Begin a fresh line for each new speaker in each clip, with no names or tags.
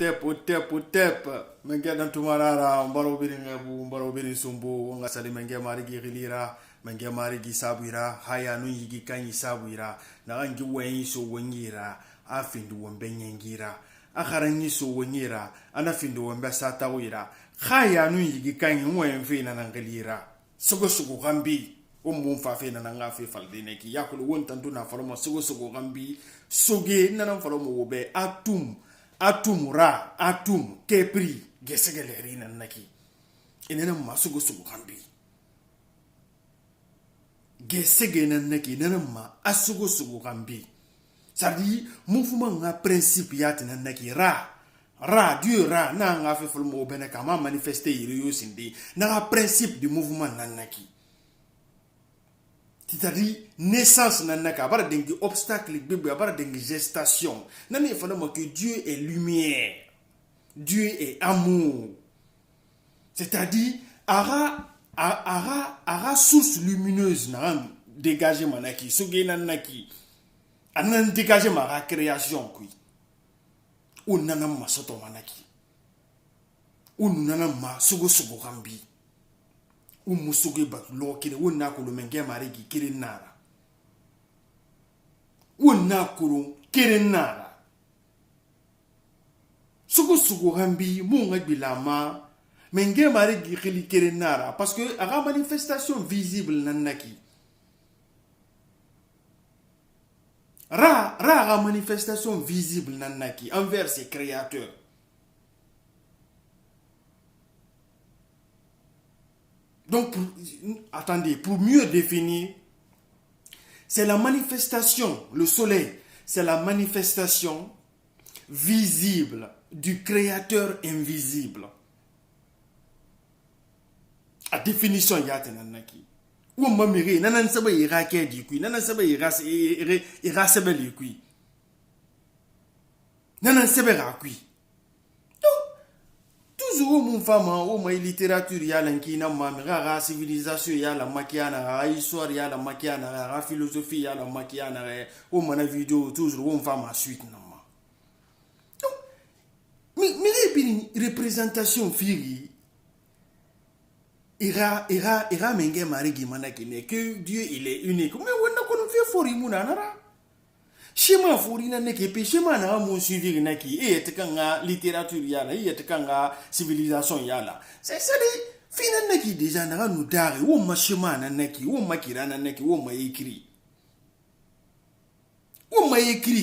Tep. Menge dan tumarara, mbaro birin ebu, mbaro birin sumbu, nga sali menge mari gilira, menge mari gisabira, haya nu yigi kanyi sabira, na angi wenyi so wenyira, afindu wembe nyengira, akaranyi so wenyira, anafindu wembe satawira, haya nu yigi kanyi wenfi na nangalira, sugo gambi, umumfa fe na nangafe faldineki, yakulu wontandu na falomo sugo gambi, soge na nan falomo wobe atum kepri gesegeleri nan naki inena masugo gambi gesege nan naki nana ma asugo gambi sadi mouvement nga principe yat nan naki Dieu na nga fe folomo bene kama manifester yiri sindi na principe du mouvement nan naki. C'est-à-dire, naissance nanaka, abara dengi obstacle bibi, abara dengi gestation. Nani fondamment que Dieu est lumière. Dieu est amour. C'est-à-dire, ara source lumineuse na dégager manaki, soge nanaki. Anan dégager ma création kui. Ou nanam ma soto manaki. Ou nanam ma sugo rambi. Musuge bat lo kire wonna ko lo menge mari gi kire nara wonna ko kire nara sugo hambi mu ngabi lama menge mari gi kire nara parce que aga manifestation visible nanaki ra manifestation visible nanaki envers ses créateurs. Donc, pour mieux définir, c'est la manifestation, le soleil, c'est la manifestation visible du créateur invisible. A définition, il y a nanaki. Ou mamiri, nanan sabe irake di kui, nanan sabe irasebe li kui. Nanan sabe rakui. Toujours mon femme au ma littérature ya lankina ma civilisation ya la makiana histoire ya la makiana philosophie ya la makiana au mana vidéo toujours mon femme à suite non mais représentation firi ira menge marigi manaki ne que Dieu il est unique mais on a qu'on fait fori munanara Shema furina neke pe shema na mo suivre naki e tekanga littérature yala e tekanga civilisation yala c'est fina naki déjà na nous dare wo ma shema na naki wo makira na naki wo ma écrit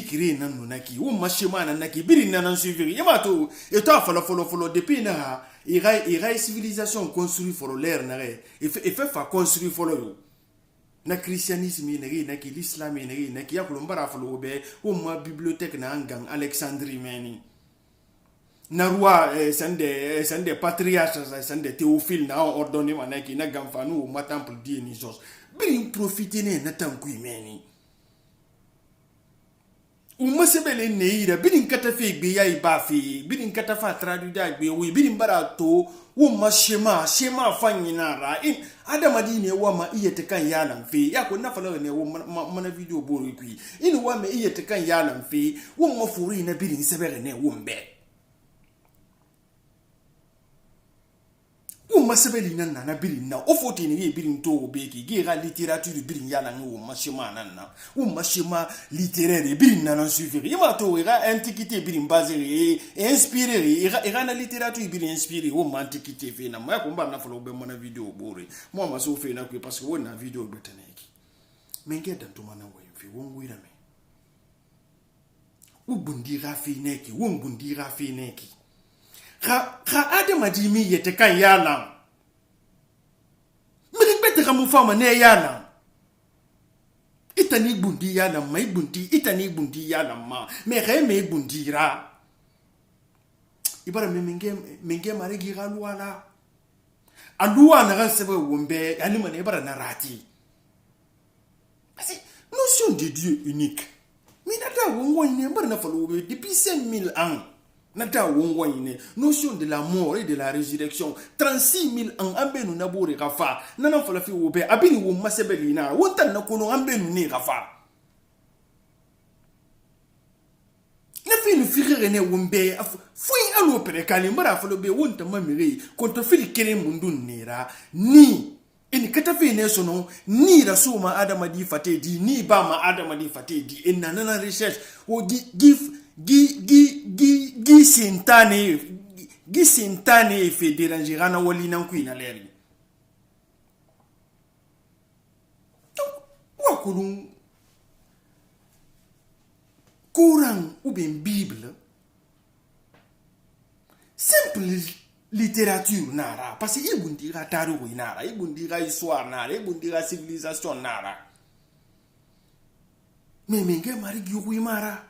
kiri na no naki wo ma shema na naki biri na suivre yamato et toi follow depuis na ira civilisation construit for l'air na e fait construire follow na christianisme negi na ki l'islam negi na ki yakulu mbara fulu be o ma bibliothèque na ngang Alexandrie meni na roi sende patriarches sende Théophile na ordonné manaki na gamfanu ma temple Dionysos bin profiter na tanku meni o ma sebele neira bin kata fe gbe ya ibafi bin kata fa traduida gbe wi bin bara to wo ma shema fanyina in adamadi ne wa ma iyete kan yalan fe ya ko na fala ne wo mana video boro kui in wa me iyete kan yalan fe wo ma furi na birin sebere ne wo mbe wo ma sebeli nan na birin na o foti ne birin to be ki ge ga littérature birin yalan wo ma shema nan na wo ma shema littéraire birin nan suivre yima to ga antiquité birin basé et inspiré ira na littérature birin inspiré wo ma antiquité fe na ma ko mba na falo be mana video bore mo ma so fe na ko parce que wo na video betaneki menge dan to mana wo fi wo ngwira me ubundi rafi neki wo ngundi rafi neki ha adamadi mi yete kan yana mi bete ka mu fama ne yana itani bundi yana mai bundi itani bundi yana ma me me bundira ibara menge mare gi galuala aluwa na ga sebe wombe ani mane ibara na rati parce notion de Dieu unique mi nata wongo ine ibara na falo depuis 5000 ans. Nata wongwine notion de la mort et de la résurrection 36 000 ans ambenu nabore gafa nana fala fi wobe abini wo masebeli na wonta na kono ambenu ni gafa na fi ni figure ne wumbe foi alo pere kali mbara falo be wonta mamire konto fili kene mundun nera ni in kata fi ne sono ni rasuma adama di fate di ni ba ma adama di fate di in nana research o gi sintane fe déranger na wali nan kuina leri wa kulun Coran ou bien Bible, simple littérature nara, parce que il dira taru nara, il dira histoire nara, il dira civilisation nara. Mais menge mari gyuwi mara.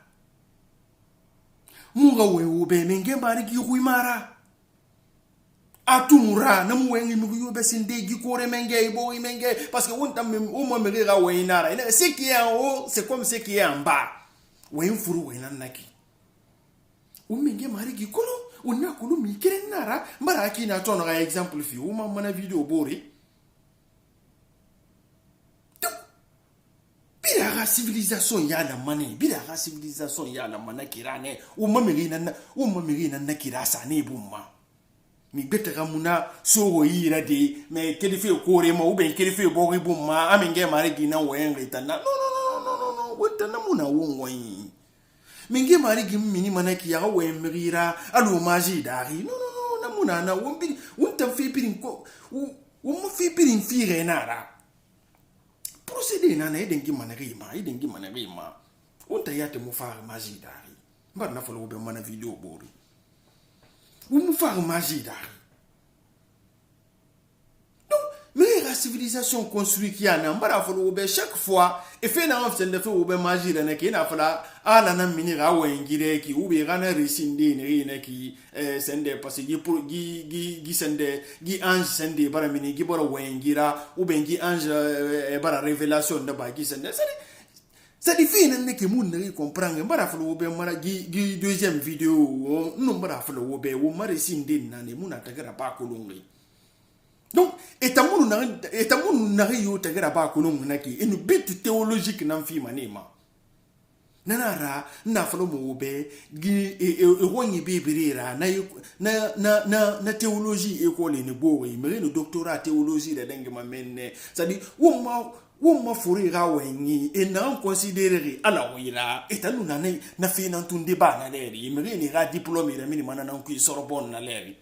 Munga wewe menge mari gyuwi mara. Atumura na mwengi mugu be sinde gikore menge ibo menge parce que wonta mo mege ga we nara. Ce qui est en haut, c'est comme ce qui est en bas. Wen furu wenan naki umenge mari gikolo unna kulu mi keren nara mbara akina tono ga example fi uma mana video bori bira ga civilisation ya la mane bira ga civilisation ya la mana kirane uma miri nan na kirasa ne bumma mi betega muna sogo yira de me kelife kore ma ube kelife bori bumma amenge mari gina wen retana no wata namuna wonwai minge mari gim mini manaki ya wemrira alu maji dari no namuna na wombi wonta fi pirin ko wo fi pirin fi renara procéder na edengi manarima wonta yate mo far maji dari mbar na folo be mana video bori wo mo far maji dari mais la civilisation construite qui a n'ambara folo be chaque fois et fait na fait de fait be magie na ki na fala ala na minira wengire ki ube gana resinde ne ki sende parce que pour gi sende gi ange sende bara mini gi bara wengira ube gi ange bara révélation de ba gi sende ça dit ne ki mun ne comprendre bara folo be mara gi deuxième vidéo no bara folo be wo mara resinde na ne mun atagara ba kolongli. Donc, etamunu nari yo tagara ba kolongu naki une but théologique nan fi manema. Nanara na falo mo be gi wonyi bibirira na théologie école ni bowe mais le doctorat théologie de dengue mamenne ça dit woma furira wenyi et na considérer ala wira etanu na fi nan tunde ba na leri mais ni ra diplôme ira mini manana ku Sorbonne na leri.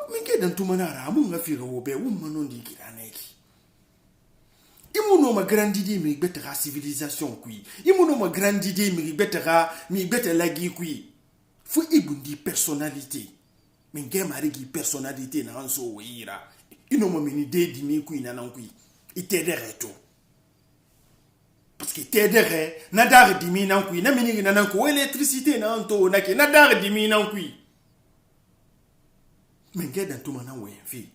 Minge dan tumanara amunga fira wobe wumano ndi kiraneki imuno ma grande idée mi betera civilisation kui imuno ma grande idée mi betela gi kui fu ibundi personnalité minge marigi personnalité na anso wira ino mo mini de di mi kui na nan kui itedere to parce que itedere na dar di mi nan kui na mini na nan ko électricité na anto na ke na dar di mi nan kui minge dan tumana we fi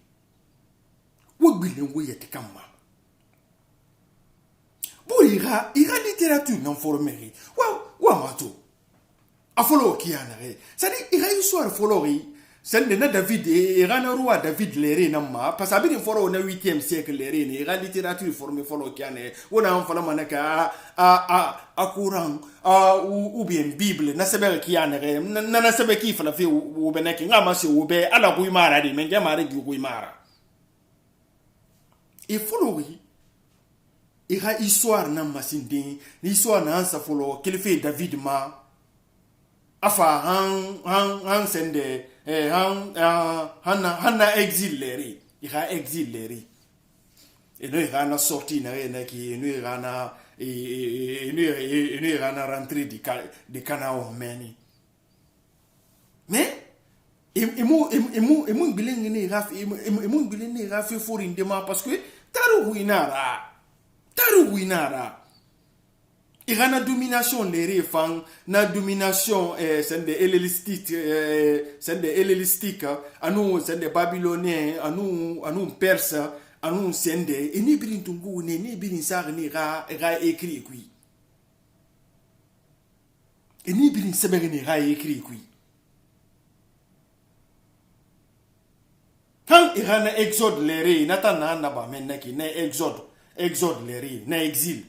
wo gbile wo yete kama bo ira littérature non formeri wa mato afolo kiana re ça dit ira histoire folori sende na David ira na roi David lere na ma parce que abini foro na 8e siècle lere ni ira littérature formé folo kiana wona on fala manaka a Coran ou bien Bible na sebe kiana re na sebe ki fala fi wo beneki ngama se wo be ala kuimara di menga mare gi kuimara e folori ira histoire na masindin histoire na ansa folo kilife David ma afa han sende hanna exil leri ira exil leri et nous ira na sorti na re na ki nous ira na nous ira na rentrer de Canaan meni mais emu bilingi ni rafi for indema parce que taru winara irana domination les refans na domination sende hellénistique anu sende babylonien anu perse anu sende eni birin tungu ni birin sar ni ra écrit kui eni birin sebere ni ra écrit kui quand irana exode les natana na ba menaki na exode les na exil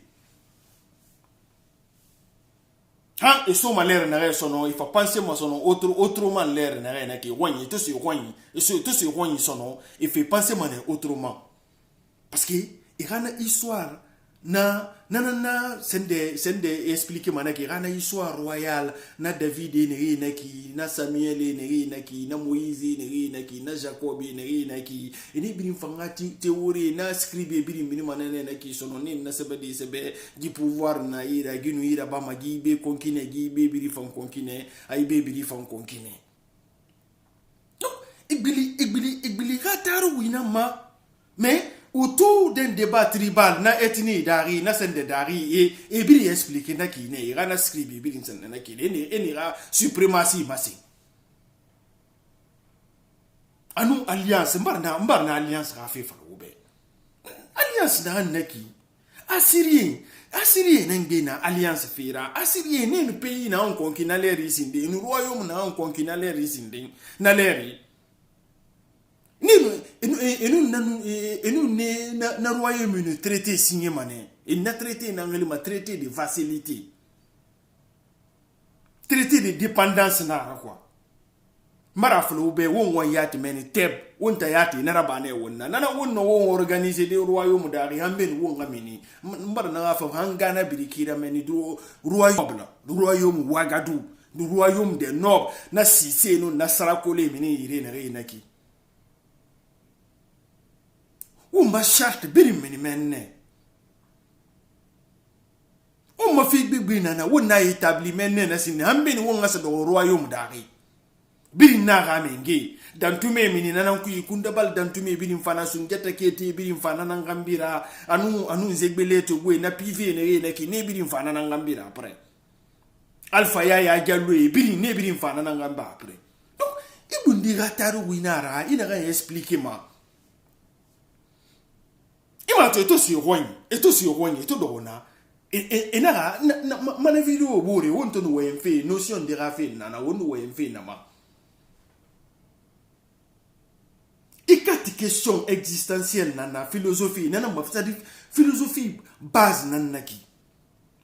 Han et so malère na sono il faut penser moi sono autrement l'air na qui wani to se wani et to se wani sono il fait penser moi autrement parce que il y a une histoire na sende expliquer mana ki rana histoire royale na David ne ki na Samuel ne ki na Moïse ne ki na Jacob ne ki ini birim fangati théorie na scribe birim bini mana ne ki sono ni na sebe di pouvoir na ira ginu ira ba magi be konkine gi be biri fan konkine ay be biri fan konkine no igbili gataru wina ma mais autour d'un débat tribal na ethnie dari na sende dari et biri expliquer na ki ne ira na scribe biri sende na ki ne ira suprématie massi anu alliance mbarna alliance rafi faroube alliance na naki Assyrien n'engena alliance fira Assyrien ne pays na on konkina leri sinde nu royaume na on konkina leri sinde na leri na royaume traité signé mané il n'a traité na traité de facilité traité de dépendance na quoi maraflo be won yati meni teb won tayati na rabane wonna nana wonno won organiser de royaume dari hamben won ngamini mbar na fa hangana birikira meni do royaume Ouagadougou du royaume des nobles na Cissé no na Sarakole mini ire na reinaki ma charte biri meni menne ma fi bibi nana wona établi menne na sin hambeni won ngasa do royaume dari biri na ramenge dan tume mini nana ku ikunda bal dan tume biri mfana sunjata kete biri mfana na ngambira anu nzegbele to gwe na pive ne ki ne biri mfana na ngambira après alpha ya jallo e biri ne biri mfana na ngamba après donc ibundi gataru winara ina ga expliquer ma ima to si rogne to dona et na mana video bore wonto no wemfe notion de rafe na wonu wemfe na ma ikati question existentielle na philosophie na ma c'est-à-dire philosophie base nanaki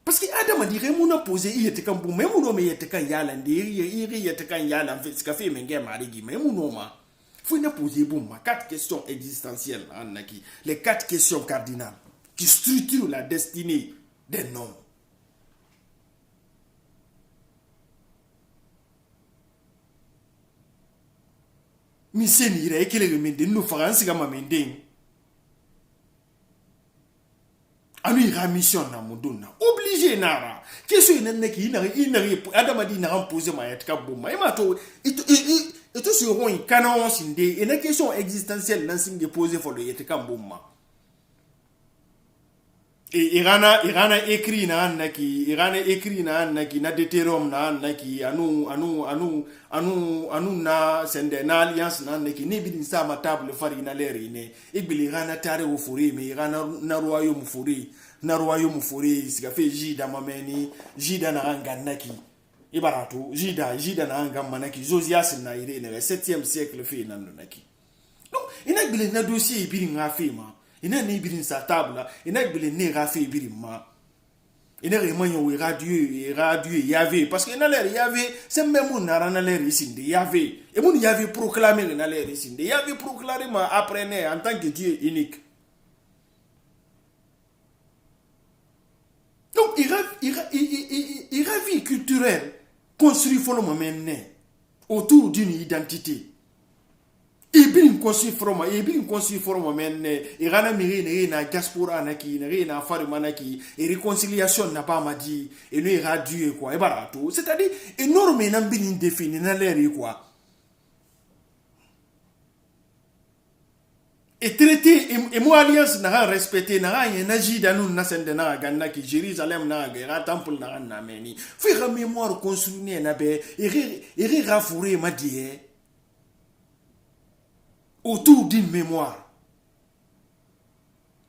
parce que adam a dit remuna poser il était comme même no me yete kan yala ndiri yete kan yala fait ce café menge marigi même no ma faut na poser bon ma 4 questions existentielles nanaki les 4 questions cardinales qui structurent la destinée des noms. Miseni ira ekele mende no faransi kama mende anu ira mission na muduna obligé nara question ina ki ina adama di na poser ma yetka bomba e mato et sur un canon sinde une question existentielle nan singe poser for le yetka bomba et irana écrit na naki na Deutéronome na naki anu na sende na alliance na naki ne bidin sa ma table fari na leri ne ibili irana tare wo furi me irana na royaume furi siga fe jida mameni jida na anga naki ibaratu jida na anga manaki Josias na ire ne 7e siècle fe na naki donc ina ibili na dossier ibili nga fe ma ina ne birin sa table ina gbele ne rafe birin ma ina remanyo we radio yave parce que na l'air yave c'est même na rana l'air ici de yave et mon yave proclamer na l'air ici de yave proclamer ma apprenez en tant que Dieu unique donc il ravit culturel construit follow même autour d'une identité et bien construit forme men irana miri na diaspora na ki na fari manaki et réconciliation n'a pas ma dit et ne radio quoi et barato c'est-à-dire énorme na bin défini na l'air quoi et traité et moi alliance na respecter na na jida nous na sende na ganna ki Jérusalem na ga temple na meni faire mémoire construire na be et rafouré ma dit autour d'une mémoire.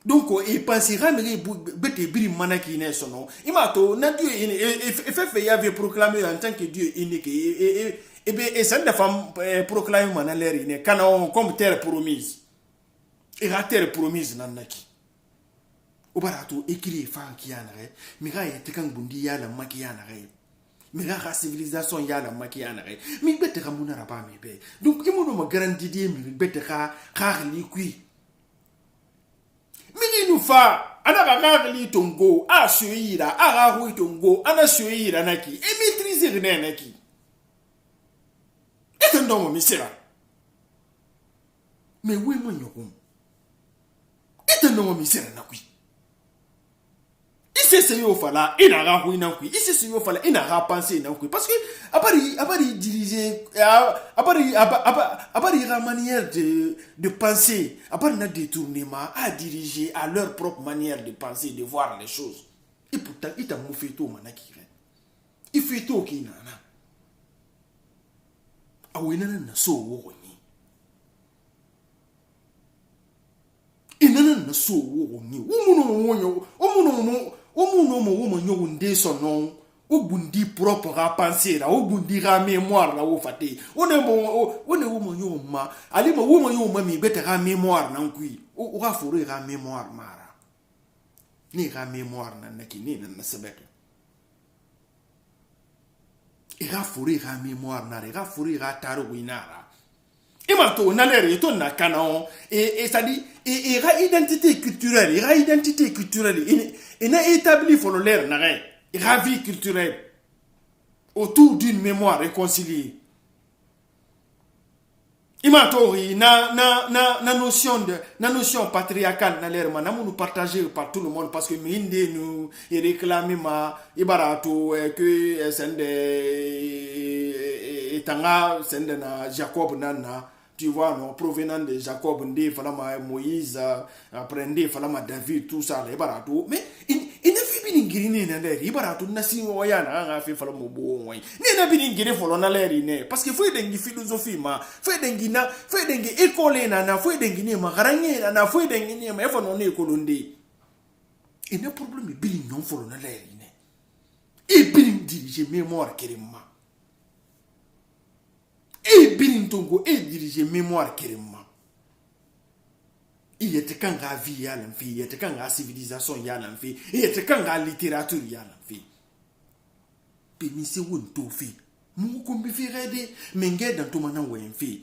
Donc, il pensera que bete biri manaki ne sono. Imato na Dieu fait y avait proclamé en tant que Dieu unique et ça ne femme proclamer manalère ne kana comme terre promise. Et la terre promise nanaki. Obarato écrit fan ki yanare, mira yete kan bundi ya la maki yanare. mais la civilisation y a la maquillane mais bête ramona raba mais bé donc il me garantit dire mais bête car li qui mais nous fa ana car li tongo a suira a hu tongo ana suira naki et maîtriser rien naki et un homme misera mais oui mon yoko et un homme misera naki ici c'est yo fala ina ga hu ina kui ici c'est yo fala ina ga penser ina kui parce que abari diriger abari la manière de penser abari na détournement à diriger à leur propre manière de penser de voir les choses et pourtant il t'a fait tout manaki il fait tout qui nana awena na so wo ni inana na so wo ni Omuno mo nde son nom o bundi propre à penser là o bundi ra mémoire là o faté on mo ma ali mo ma mi beta ra mémoire nan kui o ra foro ra mémoire mara ni ra mémoire nan naki ni nan sabek e ra foro ra mémoire na ra foro ra taro winara et maintenant on a l'air to na canon et ça dit et identité culturelle il n'a établi pour l'air n'a vie culturelle autour d'une mémoire réconciliée. Imatori na notion patriarcale na l'air mana nous partager par tout le monde parce que minde nous et réclamer ma ibarato que sende etanga sende na Jacob nana tu vois non provenant de Jacob ndé falama Moïse après ndé falama David tout ça les barato mais il ne fait bien ngirine na les barato na si oyana nga fait falama bo moy ne na bien ngire folo na les ne parce que faut dengi philosophie ma faut dengi école na faut dengi ne ma garanye na faut dengi ne ma fa non école ndé et ne problème bien non folo na les ne et bien diriger mémoire kerema et Birintongo et diriger mémoire kérément. Il était quand la vie y a l'enfant, il était quand la civilisation y a l'enfant, il était quand la littérature y a l'enfant. Puis c'est où tout fait. Mon combi fait aider, mais dans tout maintenant où un fait.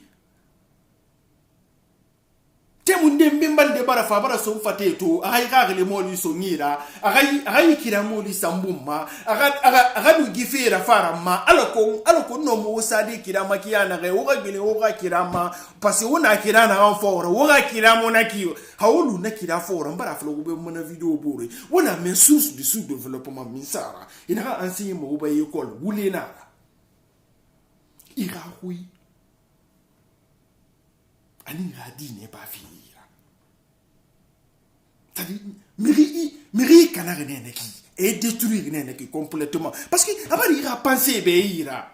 Temunde mbembande bara fabara so fate to aga le moli so nyira aga kira moli sambumma aga du gifera farama aloko no mo sadi kira makiana ga oga gele oga kira ma parce ona kira na en fora oga kira mona kiyo haulu na kira fora mbara flo be mona video bore wona men source de sous-développement minsara ina enseigner mo ba école wulena ira hui ani radi n'est pas fini. C'est-à-dire, mairie canard n'est-ce et détruire n'est-ce complètement. Parce que, après, il a pensé, beira.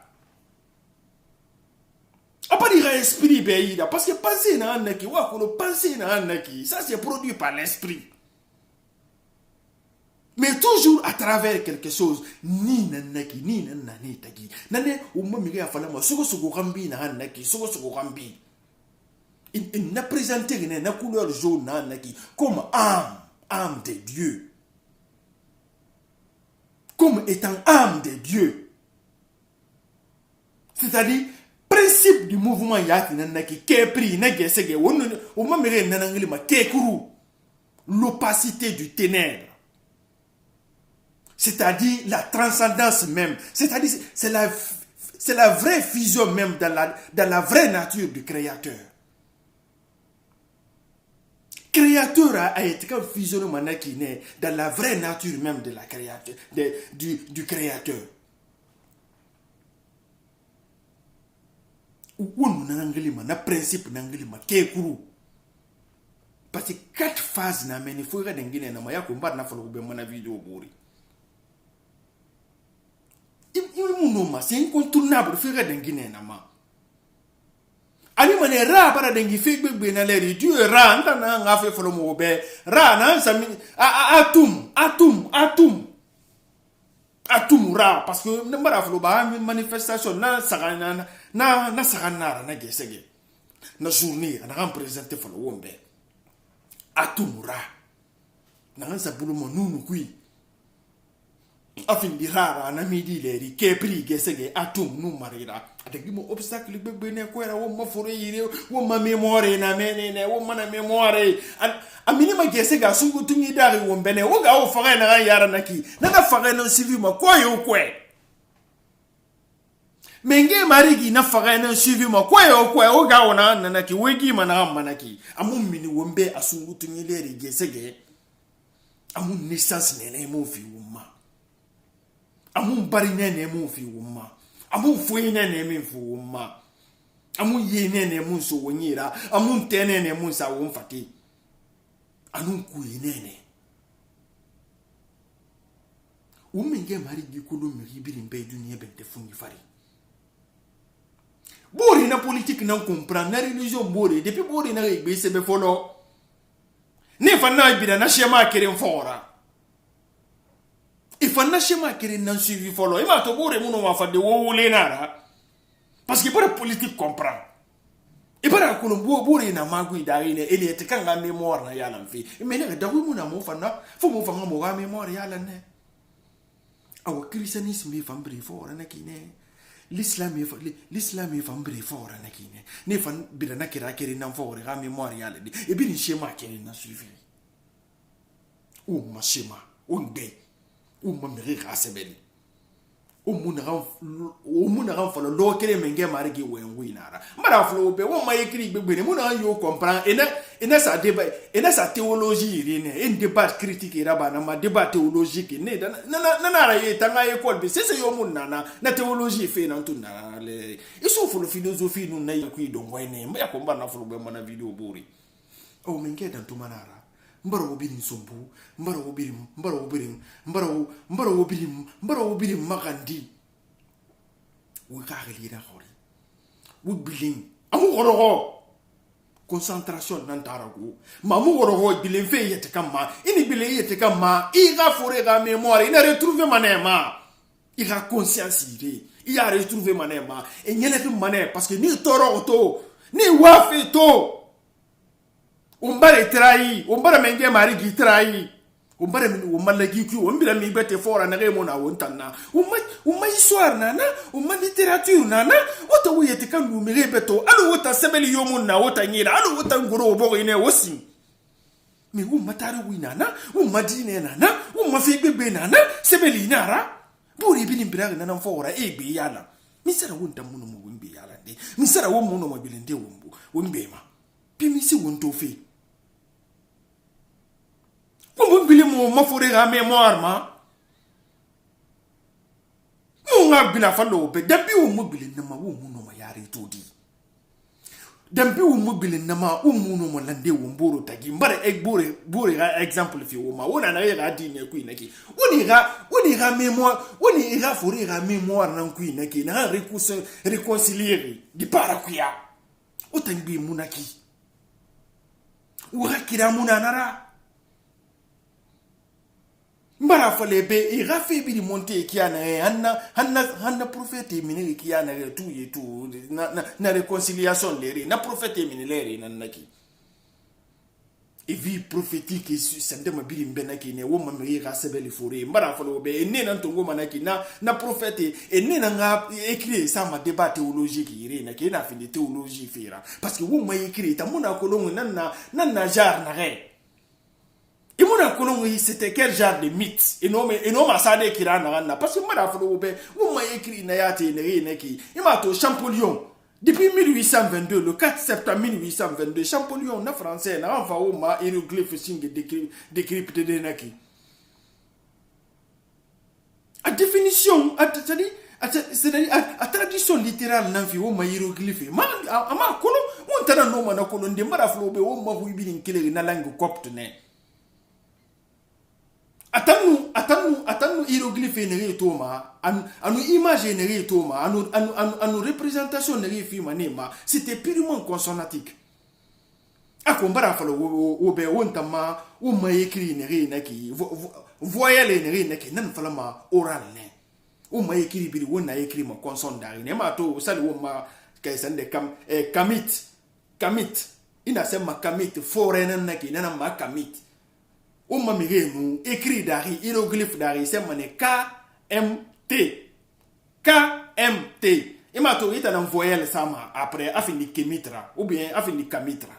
Après, il a esprit, beira. Parce que penser, n'est-ce penser, n'est-ce ça, c'est produit par l'esprit. Mais toujours à travers quelque chose, ni nanaki, ni nanani tagi. Nane, ou même, il a fallu, soko rambi, nanaki, soko rambi. Il n'a présenté une couleur jaune comme âme de Dieu. Comme étant âme de Dieu. C'est-à-dire, principe du mouvement l'opacité du ténèbre. C'est-à-dire la transcendance même. C'est-à-dire, c'est la vraie fusion même dans la vraie nature du Créateur. Créateur a été comme fusionnement qui naît dans la vraie nature même de la créature, du Créateur. Où nous avons un principe kekuru. Parce que 4 phases na meni faut regarder ngine na maya kumba na folo be mona vidéo bori. C'est incontournable faut regarder ngine na ma. Ali mane ra para dengi fi gbegbe na leri Dieu ra nta na nga fe folo mo be ra na sami atum ra parce que nambara folo ba manifestation na sagana na sagana na gesege na journée na représenter folo wombe atum ra na nga bulu mo nunu kui afin di rara na midi leri ke pri gesege atum nu marira atagi mo obstacle bebe ne ko era wo ma fore yire wo ma memoire na menene wo ma na memoire amini ma gesega sungu tungi dari wo mbene wo ga wo faga na yara naki na faga no suivi ma ko yo kwe menge marigi na faga na suivi ma ko yo kwe wo ga wona naki wegi mana manaki amun mini wo mbe asungu tungi leri gesege amun naissance nene mo fi wo ma amun bari nene mun fi wumma amun foyi nene min fi wumma amun ye nene mun so wonyira amun tenene mun sa won fati anun ku nene umenge mari gikulu mi biri mbe duniya bente fungi fari bori na politique nan comprendre na religion bori depuis bori na igbe sebe folo ne fa na bira na shema keren fora il faut n'achema kere nan suivi folo e ma to bore muno ma fa de wo lenara parce que pour politique comprend e para ko no bore na magui da ine ele ete kanga mémoire na yala mfi mais ne da wi muna mo fa na fo mo fa mo ga mémoire yala ne aw christianisme e fa mbri fora na kine l'islam e fa mbri fora na kine ne fa bira na kera kere nan fora ga mémoire yala di e bi ni schema kere na suivi o ma schema o ngbe ou mamiri rasebeli o muna ran falo lo kere menge marigi wenwi nara mara flo be wo maye kiri gbegbe muna yo comprend ena sa débat ena sa théologie irine en débat critique iraba na ma débat théologique ne na ra ye tanga école be c'est yo muna na théologie fe na tuna le iso flo philosophie nu na yi do ngwene mba ko mba na flo be mana video bori o menge dan to manara mbaro obiri sombu mbaro obiri magandi wo ka relira hori wo bilin amu gorogo concentration nan tarago mamu gorogo bilin fe yete kama ini bilin yete kama i ga fore ga mémoire ina retrouver manema i ga conscience ire i a retrouver manema e nyele fi mané parce que ni toro to ni wafi to umbare trahi umbare menge mari gi trahi umbare min umalla gi ku umbira mi bete fora na remo na wontanna umma histoire nana umma littérature nana wota wuyete kan lu mi rebeto alu wota sebeli yomun na wota nyira alu wota ngoro obo ine wosi mi umma tari wi nana umma dine nana umma fi gbegbe nana sebeli nara buri bi nimbira nana fora egbe yala mi sara wonta munu mo wimbe yala de mi sara wo munu mo bilende wombu wimbe ma pimi si wonto fe mo bili mo ma fore ga mémoire ma mo nga bila fa lo be dabi wo mo bili na ma wo mu no ma yare todi dabi wo mo bili na ma wo mu no mo lande wo mboro tagi mbare ek bore ga exemple fi wo ma wona na ga di ne ku inaki woni ga mémoire woni ga fore ga mémoire nan ku inaki na réconcilier di para kuya o tangi munaki wo ga kira munanara mbara fale be i rafi bi di monte kiana hanna prophète miniri kiana tu yetu na réconciliation leri na prophète minileri nanaki e vie prophétique sende ma biri mbenaki ne wo ma mi rasebeli fore mbara fale be ne nan tongo manaki na prophète e ne nga écrit ça ma débat théologique iri na ki na fin de théologie fera parce que wo ma écrit ta mona kolongo nan jar na re et mon colon c'était quel genre de mythe et non ma sade kira na parce que mara folo be ou ma écrit na yate ne ki et ma to Champollion depuis 1822 le 4 septembre 1822 Champollion na français na va ou ma hiéroglyphe sing décrypté de naki a définition c'est-à-dire a tradition littérale nan fi ou ma hiéroglyphe ma kolo on tana no ma na kolo de mara folo be ou ma hu bi ni kele na langue copte ne Attends, hiéroglyphe nere toma, anu image nere toma, anu représentation nere film nema, c'était purement consonantique. Akombara falo obe wontama o ma écrit nere naki, voyelle nere naki nan fala ma oral ne. O ma écrit bi wona écrit ma consonne dari ne ma to sali wo ma kaisande kamit ina sema kamit foreign naki nana ma kamit. O ma mirenu écrit dari hiéroglyphe dari c'est mané K KMT. Ima to ita nan voyelle sama après afin di kemitra ou bien afin di kamitra.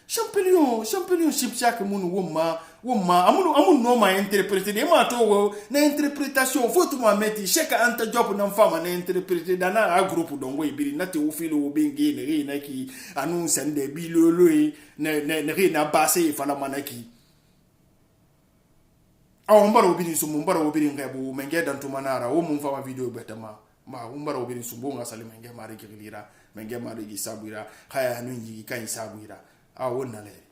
Champollion chipchak mun woma amun no ma interpréter de ma to na interprétation faut tout mettre chaque anta job nan fama na interpréter dans un groupe don we biri na te o filo bengi ne na ki anu sende bilolo ne na basse fala manaki aw mbaro biri sumu mbaro biri ngabo menge dan to manara o mun fama video betama ma umbaro biri sumbo nga sali menge mari kilira menge mari gisabuira haya anu ngi kan isabuira a wonna le